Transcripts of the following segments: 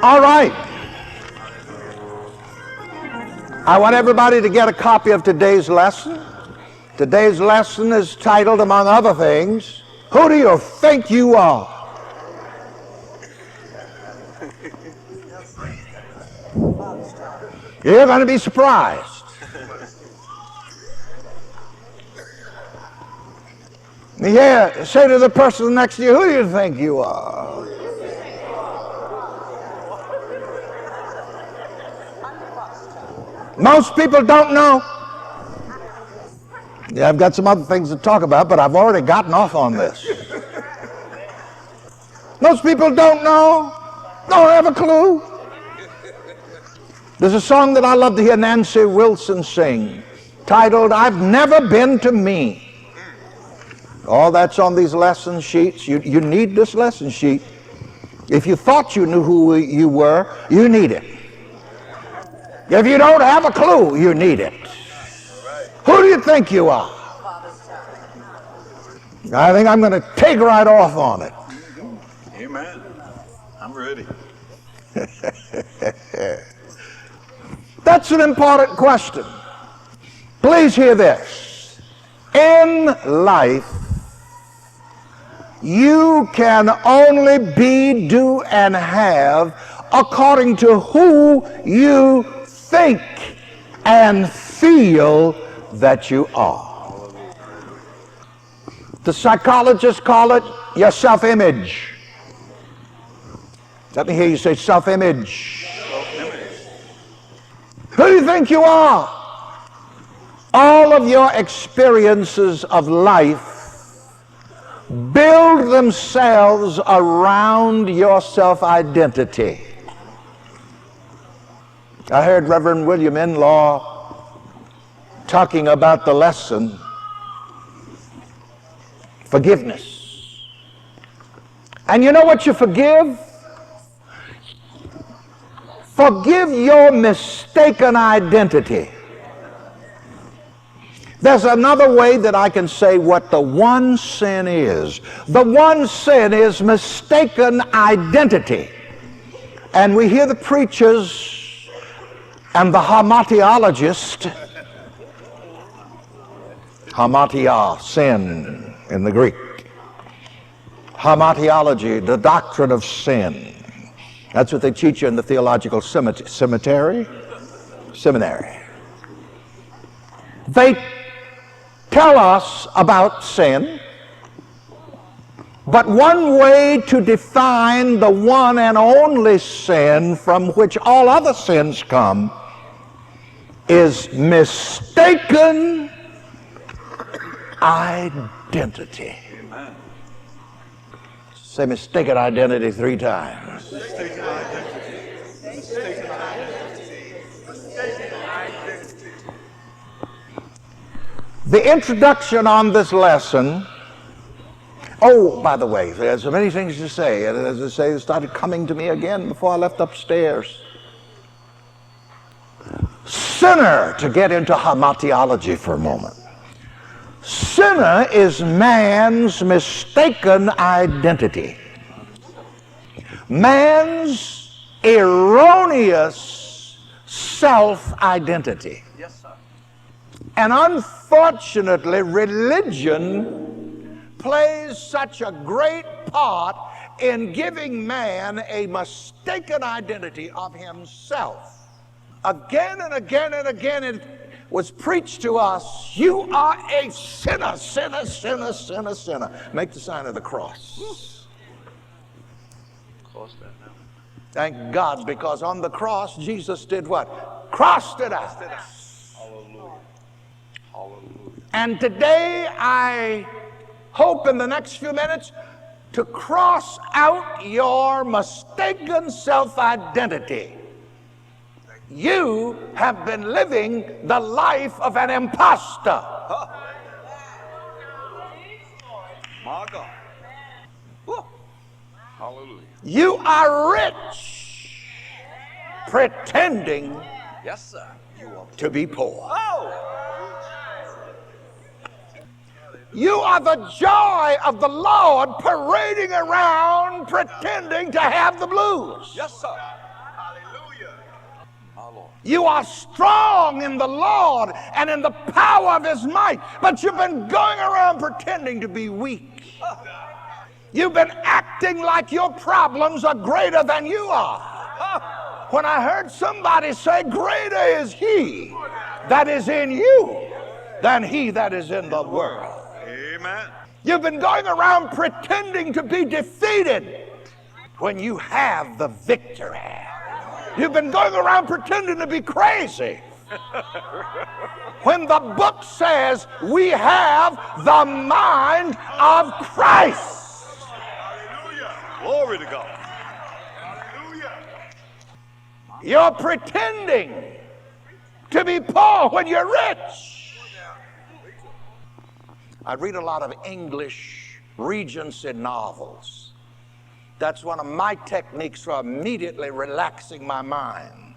All right. I want everybody to get a copy of today's lesson. Today's lesson is titled, among other things, Who Do You Think You Are? You're going to be surprised. Yeah, say to the person next to you, who do you think you are? Most people don't know. Yeah, I've got some other things to talk about, but I've already gotten off on this. Most people don't know, don't have a clue. There's a song that I love to hear Nancy Wilson sing, titled, I've Never Been to Me. All that's on these lesson sheets. You need this lesson sheet. If you thought you knew who you were, you need it. If you don't have a clue, you need it. Who do you think you are? I think I'm going to take right off on it. Amen. I'm ready. That's an important question. Please hear this. In life, you can only be, do, and have according to who you think and feel that you are. The psychologists call it your self-image. Let me hear you say self-image. Who do you think you are? All of your experiences of life build themselves around your self-identity. I heard Reverend William Inlaw talking about the lesson, forgiveness. And you know what you forgive? Forgive your mistaken identity. There's another way that I can say what the one sin is. The one sin is mistaken identity. And we hear the preachers and the hamartiologists, hamartia, sin in the Greek. Hamartiology, the doctrine of sin. That's what they teach you in the theological seminary. They tell us about sin, but one way to define the one and only sin from which all other sins come is mistaken identity. Amen. Say mistaken identity 3 times. Mistaken identity. Mistaken identity. Mistaken identity. The introduction on this lesson, oh, by the way, there's so many things to say. And as I say, it started coming to me again before I left upstairs. Sinner, to get into hamartiology for a moment. Sinner is man's mistaken identity. Man's erroneous self-identity. Yes, sir. And unfortunately, religion plays such a great part in giving man a mistaken identity of himself. Again and again and again it was preached to us, you are a sinner, sinner, sinner, sinner, sinner. Make the sign of the cross. Close that now. Thank God, because on the cross, Jesus did what? Crossed it out. Hallelujah. Hallelujah. And today, I hope in the next few minutes to cross out your mistaken self-identity. You have been living the life of an imposter. My God. Woo. Hallelujah. You are rich, pretending Yes, sir. You are. to be poor. Oh. You are the joy of the Lord parading around, pretending to have the blues. Yes, sir. Lord. You are strong in the Lord and in the power of his might, but you've been going around pretending to be weak. You've been acting like your problems are greater than you are. When I heard somebody say, greater is he that is in you than he that is in the world. Amen. You've been going around pretending to be defeated when you have the victory. You've been going around pretending to be crazy when the book says we have the mind of Christ. Hallelujah. Glory to God. Hallelujah. You're pretending to be poor when you're rich. I read a lot of English Regency novels. That's one of my techniques for immediately relaxing my mind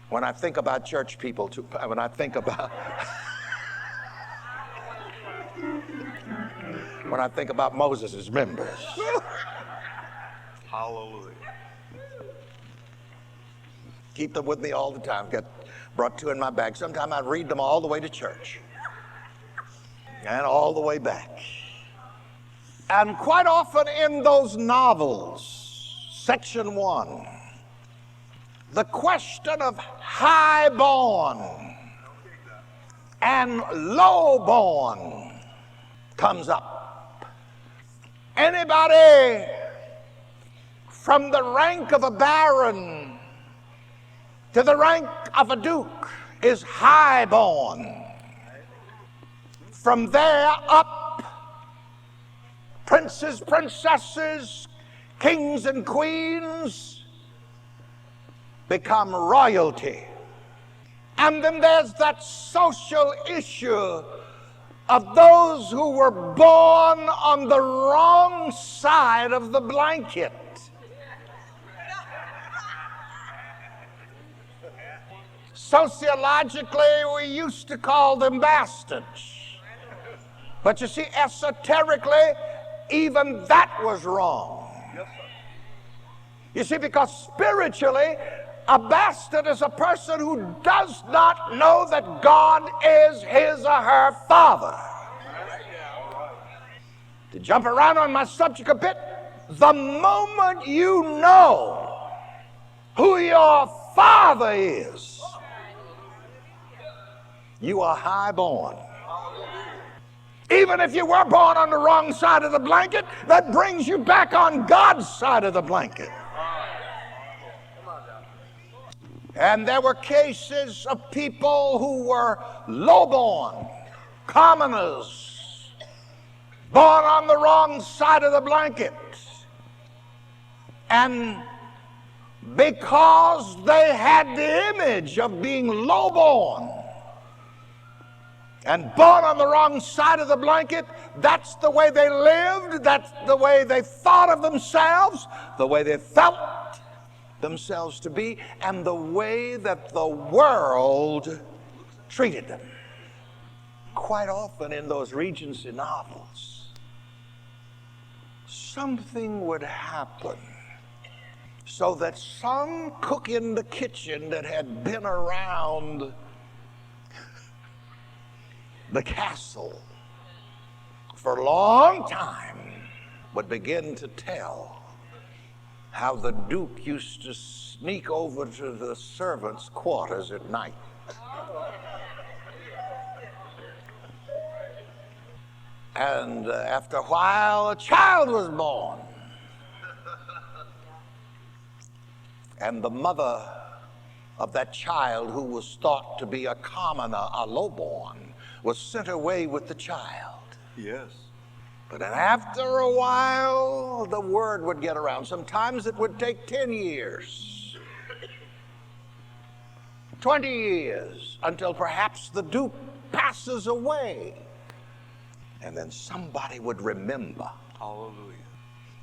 when I think about church people, when I think about when I think about Moses' members. Hallelujah. Keep them with me all the time. Got brought two in my bag. Sometimes I read them all the way to church and all the way back. And quite often in those novels, section 1, the question of high-born and low-born comes up. Anybody from the rank of a baron to the rank of a duke is high-born. From there up, princes, princesses, kings and queens become royalty. And then there's that social issue of those who were born on the wrong side of the blanket. Sociologically, we used to call them bastards. But you see, esoterically, even that was wrong. You see, because spiritually, a bastard is a person who does not know that God is his or her father. To jump around on my subject a bit, the moment you know who your father is, you are high-born. Even if you were born on the wrong side of the blanket, that brings you back on God's side of the blanket. And there were cases of people who were low-born, commoners, born on the wrong side of the blanket. And because they had the image of being low-born and born on the wrong side of the blanket, that's the way they lived, that's the way they thought of themselves, the way they felt themselves to be, and the way that the world treated them. Quite often in those Regency novels, something would happen so that some cook in the kitchen that had been around the castle for a long time would begin to tell how the Duke used to sneak over to the servants' quarters at night. And after a while, a child was born. And the mother of that child, who was thought to be a commoner, a lowborn, was sent away with the child. Yes. But then after a while, the word would get around. Sometimes it would take 10 years, 20 years, until perhaps the Duke passes away. And then somebody would remember. Hallelujah.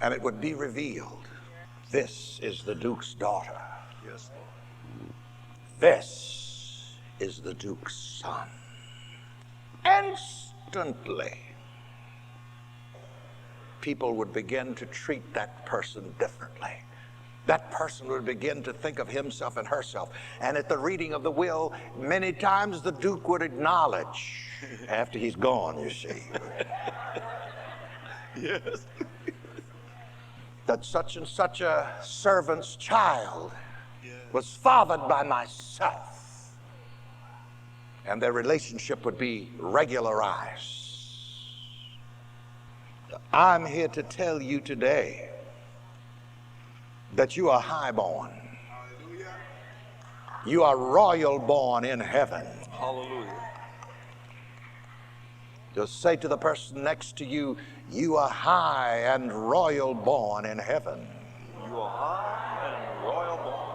And it would be revealed. This is the Duke's daughter. Yes, Lord. This is the Duke's son. Instantly, people would begin to treat that person differently. that person would begin to think of himself and herself. And at the reading of the will, many times the Duke would acknowledge, after he's gone, you see, Yes. that such and such a servant's child Yes. was fathered by myself. And their relationship would be regularized. I'm here to tell you today that you are highborn. Hallelujah. You are royal born in heaven. Hallelujah. Just say to the person next to you, you are high and royal born in heaven. You are high and royal born.